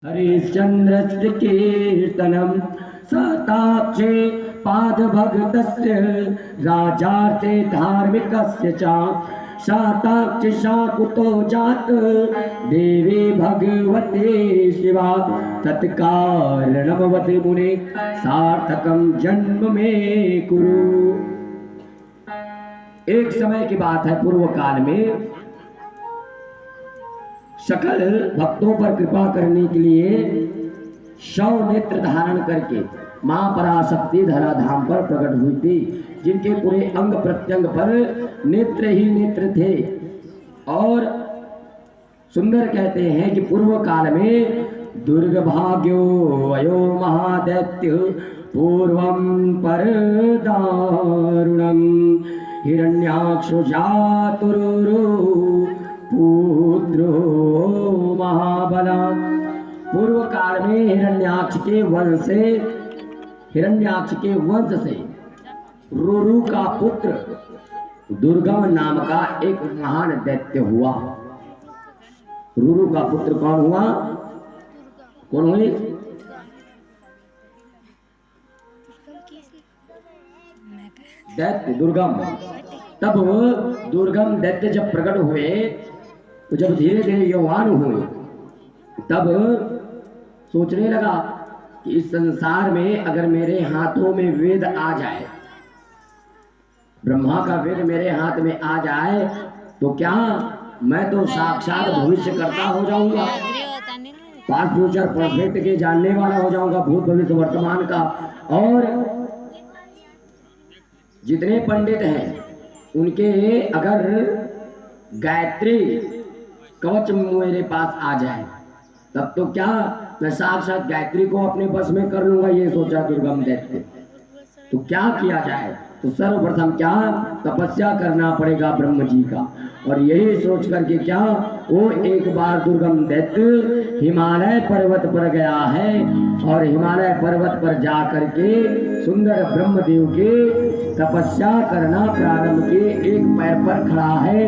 हरिश्चन्द्रस्य कीर्तनं सताक्षे पादभगतस्य राजार्थे धार्मिकस्य च शाताक्षि शाकुतो जात देवी भगवते शिवा तत्कारणमवति मुने सार्थकं जन्म में कुरु। एक समय की बात है, पूर्व काल में सकल भक्तों पर कृपा करने के लिए 100 नेत्र धारण करके मां पराशक्ति धरा धाम पर प्रकट हुई थी, जिनके पूरे अंग प्रत्यंग पर नेत्र ही नेत्र थे। और सुंदर कहते हैं कि पूर्व काल में दुर्गभाग्यो वयो महादैत्य पूर्वं पर दारुणं हिरण्याक्षो जातुरुरु पुत्रो महाबला। पूर्व काल में हिरण्याक्ष के वंश से रुरु का पुत्र दुर्गम नाम का एक महान दैत्य हुआ। रुरु का पुत्र कौन हुआ? कौन हुए? दैत्य दुर्गम। तब दुर्गम दैत्य जब प्रकट हुए तो जब धीरे धीरे यौवान हुए तब सोचने लगा कि इस संसार में अगर मेरे हाथों में वेद आ जाए, ब्रह्मा का वेद मेरे हाथ में आ जाए तो क्या मैं तो साक्षात भविष्य कर्ता हो जाऊंगा, पास्ट फ्यूचर परफेक्ट के जानने वाला हो जाऊंगा, भूत भविष्य वर्तमान का। और जितने पंडित हैं उनके अगर गायत्री कवच मेरे पास आ जाए तब तो क्या मैं साक्षात गायत्री को अपने बस में कर लूंगा, ये सोचा दुर्गम दैत्य। तो क्या किया जाए? तो सर्वप्रथम क्या तपस्या करना पड़ेगा ब्रह्म जी का। और यही सोच करके क्या वो एक बार दुर्गम दैत्य हिमालय पर्वत पर गया है और हिमालय पर्वत पर जा करके सुंदर ब्रह्मदेव के तपस्या करना प्रारंभ किए। एक पैर पर खड़ा है,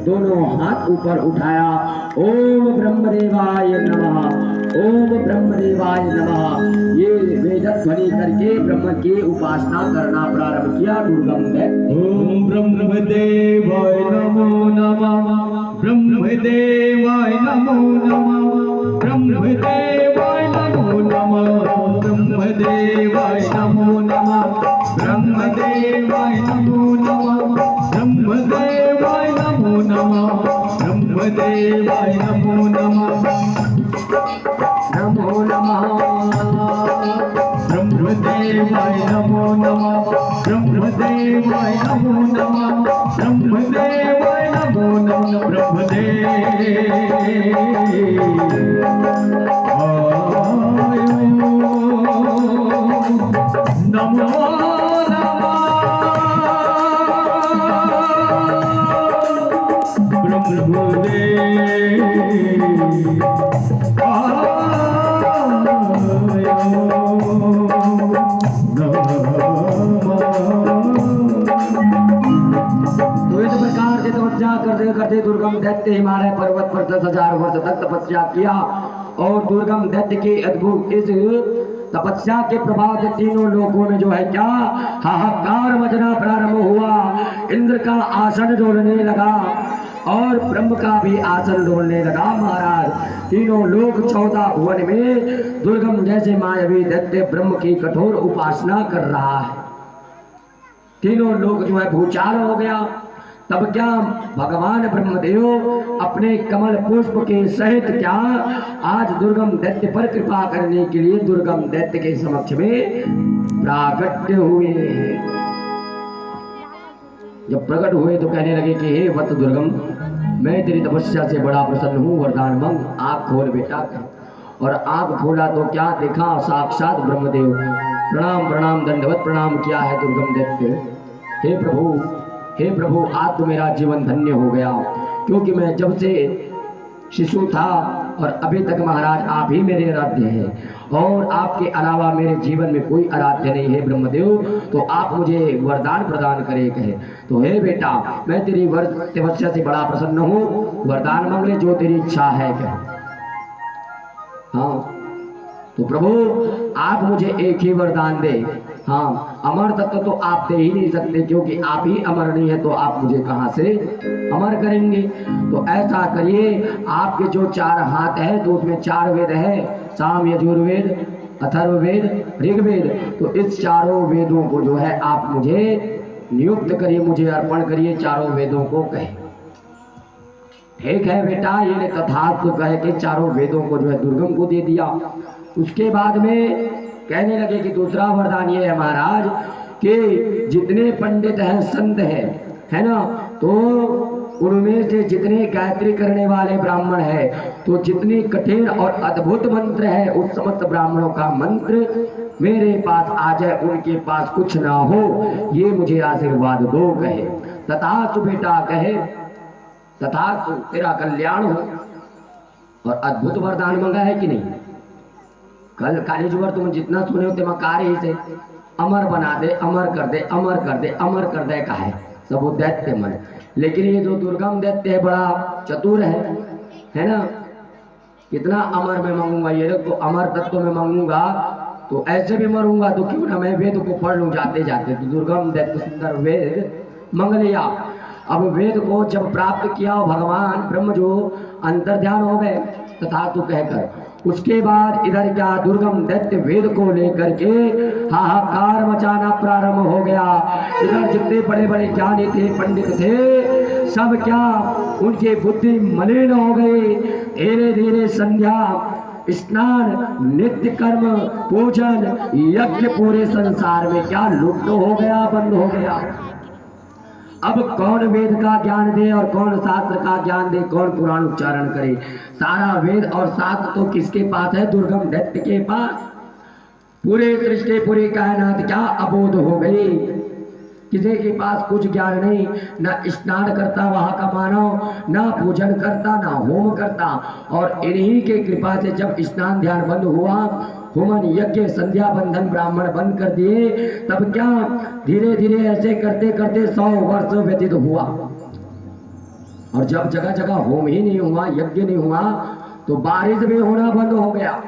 दोनों हाथ ऊपर उठाया, ओम ब्रह्मदेवाय नमः, ओम ब्रह्मदेवाय नमः, ये वेद ध्वनि करके ब्रह्म की उपासना करना प्रारंभ किया दुर्गम दैत्य। ओम ब्रह्मदेवाय नमो नमः, ब्रह्मदेवाय नमो नमः, ब्रह्मदेवाय नमो नमः, ब्रह्मदेवाय नमो नमः, ब्रह्मदेवाय नमो नमः, ब्रह्मदेवाय नमो नमः, ब्रह्मदेवाय नमो नमः, नमो नमः, ब्रह्मदेवाय नमो नमः, ब्रह्मदेवाय नमो नमः, ब्रह्मदेवाय नमो नमः, ब्रह्मदेवाय नमो करते करते दुर्गम दैत्य हिमालय पर्वत पर 10,000 वर्ष तक तपस्या किया। और दुर्गम दैत्य के अद्भुत इस तपस्या के प्रभाव से तीनों लोगों में जो है क्या हाहाकार मचना प्रारंभ हुआ। इंद्र का आसन डोलने लगा और ब्रह्म का भी आसन डोलने लगा। महाराज तीनों लोग 14 भुवन में दुर्गम जैसे मायावी दैत्य ब्रह्म की कठोर उपासना कर रहा है। तीनों लोग जो है भूचाल हो गया। तब क्या भगवान ब्रह्मदेव अपने कमल पुष्प के सहित क्या आज दुर्गम दैत्य पर कृपा करने के लिए दुर्गम दैत्य के समक्ष में प्राकट्य हुए। जब प्रकट हुए तो कहने लगे कि हे वत्स दुर्गम, मैं तेरी तपस्या से बड़ा प्रसन्न हूँ, वरदान मांग। आँख खोल बेटा। और आँख खोला तो क्या देखा? साक्षात ब्रह्मदेव। प्रणाम प्रणाम दंडवत प्रणाम किया है दुर्गम दैत्य। हे प्रभु, हे प्रभु, आज तो मेरा जीवन धन्य हो गया, क्योंकि मैं जब से शिशु था और अभी तक महाराज आप ही मेरे आराध्य हैं और आपके अलावा मेरे जीवन में कोई आराध्य नहीं है ब्रह्मदेव। तो आप मुझे वरदान प्रदान करे कहे। तो हे बेटा, मैं तेरी तपस्या से बड़ा प्रसन्न हूँ, वरदान मांग ले जो तेरी इच्छा है। क्या? हाँ, तो प्रभु आप मुझे एक ही वरदान दे। हाँ, अमर तत्व तो आप दे ही नहीं सकते, क्योंकि आप ही अमर नहीं है, तो आप मुझे कहाँ से अमर करेंगे। तो ऐसा करिए, आपके जो 4 हाथ है तो उसमें 4 वेद है, साम यजुर्वेद अथर्ववेद ऋग्वेद। तो इस चारों वेदों को जो है आप मुझे नियुक्त करिए, मुझे अर्पण करिए, चारों वेदों को कहे। ठीक है बेटा, ये तथास्तु कह के चारों वेदों को जो है दुर्गम को दे दिया। उसके बाद में कहने लगे कि दूसरा वरदान ये है महाराज कि जितने पंडित हैं, संत हैं, है ना, तो उनमें से जितने गायत्री करने वाले ब्राह्मण हैं, तो जितनी कठिन और अद्भुत मंत्र है, उस समस्त ब्राह्मणों का मंत्र मेरे पास आ जाए, उनके पास कुछ ना हो, ये मुझे आशीर्वाद दो कहे। तथास्तु बेटा कहे, तथास्तु तेरा कल्याण हो। और अद्भुत वरदान मंगा है कि नहीं? कल कालीजवर तुम जितना सुने हो तेमा कार्य ही से अमर बना दे, अमर कर दे, अमर कर दे, अमर कर दे का है सब वो दैत्य मन। लेकिन ये जो दुर्गम दैत्य है बड़ा चतुर है ना, कितना अमर में मांगूंगा, ये लोग तो अमर तत्व में मांगूंगा तो ऐसे भी मरूंगा, तो क्यों ना मैं वेद को पढ़ लूं जाते जाते। तो दुर्गम दैत्य सुंदर वेद मंग लिया। अब वेद को जब प्राप्त किया भगवान ब्रह्म जो अंतर ध्यान हो गए तथा तो कहकर, उसके बाद इधर क्या दुर्गम दैत्य वेद को लेकर के हाहाकार मचाना प्रारंभ हो गया। इधर जितने बड़े बड़े ज्ञानी थे, पंडित थे, सब क्या उनकी बुद्धि मलिन हो गई। धीरे धीरे संध्या, स्नान, नित्य कर्म, पूजन, यज्ञ पूरे संसार में क्या लुप्त हो गया, बंद हो गया। अब कौन वेद का ज्ञान दे और कौन शास्त्र का ज्ञान दे, कौन पुराण उच्चारण करे। सारा वेद और शास्त्र तो किसके पास है? दुर्गम दैत्य के पास। पूरे सृष्टि पूरी कायनात क्या अबोध हो गई, किसी के पास कुछ ज्ञान नहीं। न स्नान करता वहां का मानव, न पूजन करता, न होम करता। और इन्हीं के कृपा से जब स्नान ध्यान बंद हुआ, होमन यज्ञ संध्या बंधन ब्राह्मण बंद कर दिए, तब क्या धीरे धीरे ऐसे करते करते 100 वर्ष व्यतीत हुआ। और जब जगह जगह होम ही नहीं हुआ, यज्ञ नहीं हुआ, तो बारिश भी होना बंद हो गया।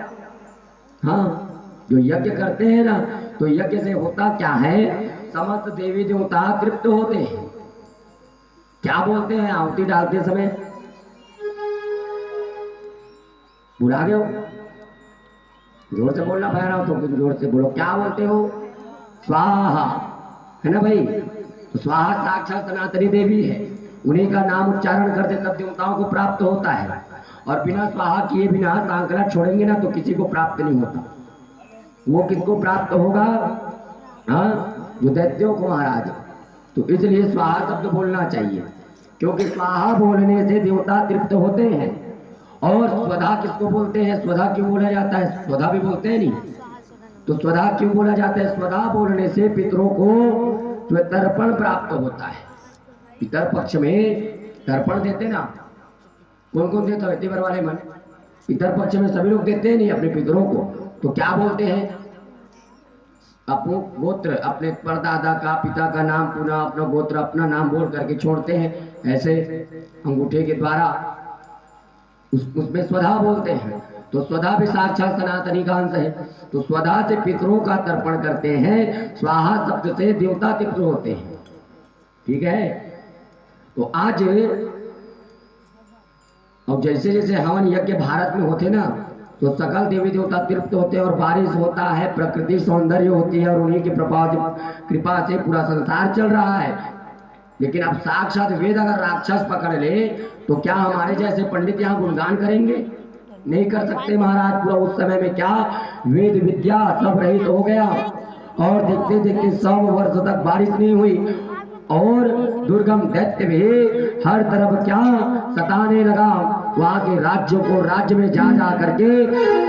हाँ, जो यज्ञ करते हैं ना, तो यज्ञ से होता क्या है, समस्त देवी देवता तृप्त होते हैं। क्या बोलते हैं आहुति डालते समय? बुला गए हो? जोर से बोलना पड़ रहा हो तो जोर से बोलो। क्या बोलते हो? स्वाहा, है ना भाई? तो स्वाहा साक्षात सनातनी देवी है, उन्हीं का नाम उच्चारण करते तब देवताओं को प्राप्त होता है। और बिना स्वाहा किए बिना सांकला छोड़ेंगे ना तो किसी को प्राप्त नहीं होता। वो किसको प्राप्त होगा? हाँ, जो दैत्यों को महाराज। तो इसलिए स्वाहा शब्द बोलना चाहिए, क्योंकि स्वाहा बोलने से देवता तृप्त होते हैं। और स्वधा किसको बोलते हैं? स्वधा क्यों बोला जाता है? स्वधा भी बोलते हैं नहीं, तो स्वधा क्यों बोला जाता है? स्वधा बोलने से पितरों को जो तर्पण प्राप्त होता है। पितर पक्ष में तर्पण देते ना, कौन कौन देता है? देवर वाले मन। पितर पक्ष में सभी लोग देते हैं नहीं अपने पितरों को, तो क्या बोलते हैं? अपने गोत्र, अपने परदादा का, पिता का नाम, पुनः अपना गोत्र, अपना नाम बोल करके छोड़ते हैं ऐसे अंगूठे के द्वारा, उसमें स्वधा बोलते हैं। तो स्वधा भी साक्षात सनातनी का अंश है। तो स्वधा से पितरों का तर्पण करते हैं, स्वाहा शब्द से देवता तृप्त होते हैं। ठीक है, तो आज और जैसे जैसे हवन यज्ञ भारत में होते ना, तो सकल देवी देवता तृप्त होते हैं और बारिश होता है, प्रकृति सौंदर्य होती है, और उन्हीं के कृपा से पूरा संसार चल रहा है। लेकिन अब साक्षात वेद अगर राक्षस पकड़ ले तो क्या हमारे जैसे पंडित यहाँ गुणगान करेंगे? नहीं कर सकते महाराज। पूरा उस समय में क्या वेद विद्या सब रहित हो गया, और देखते देखते 100 वर्ष तक बारिश नहीं हुई। और दुर्गम दैत्य भी हर तरफ क्या सताने लगा, वहां के राज्यों को राज्य में जा जा करके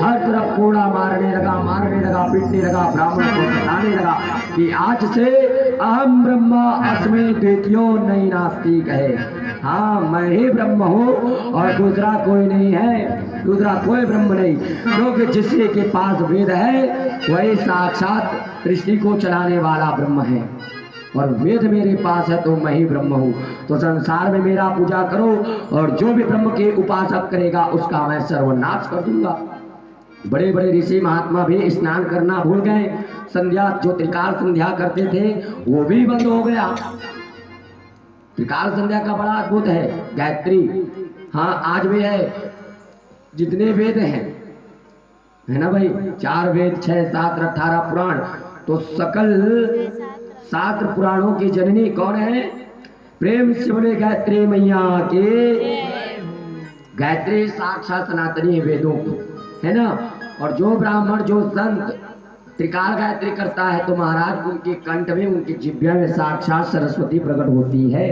हर तरफ कोड़ा मारने लगा, पीटने लगा, ब्राह्मण को सताने लगा कि आज से अहम ब्रह्मा अस्मि द्वितीयो नहीं नास्ति कहे। हाँ, मैं ही ब्रह्म हूँ और दूसरा कोई नहीं है, दूसरा कोई ब्रह्म नहीं। क्योंकि जिसके के पास वेद है वही साक्षात सृष्टि को चलाने वाला ब्रह्म है, और वेद मेरे पास है तो मैं ही ब्रह्म हूँ। तो संसार में मेरा पूजा करो, और जो भी ब्रह्म के उपासक करेगा उसका मैं सर्वनाश कर दूंगा। बड़े बड़े ऋषि महात्मा भी स्नान करना भूल गए। संध्या जो त्रिकाल संध्या करते थे वो भी बंद हो गया। त्रिकाल संध्या का बड़ा अद्भुत है गायत्री। हाँ आज भी है। जितने वेद हैं है ना भाई, 4 वेद 6 7 18 पुराण, तो सकल शास्त्र पुराणों की जननी कौन है? प्रेम से बोले गायत्री मैया के। गायत्री साक्षात सनातनी वेदों की है ना। और जो ब्राह्मण जो संत त्रिकाल गायत्री करता है तो महाराज उनके कंठ में उनकी जिह्वा में साक्षात सरस्वती प्रकट होती है।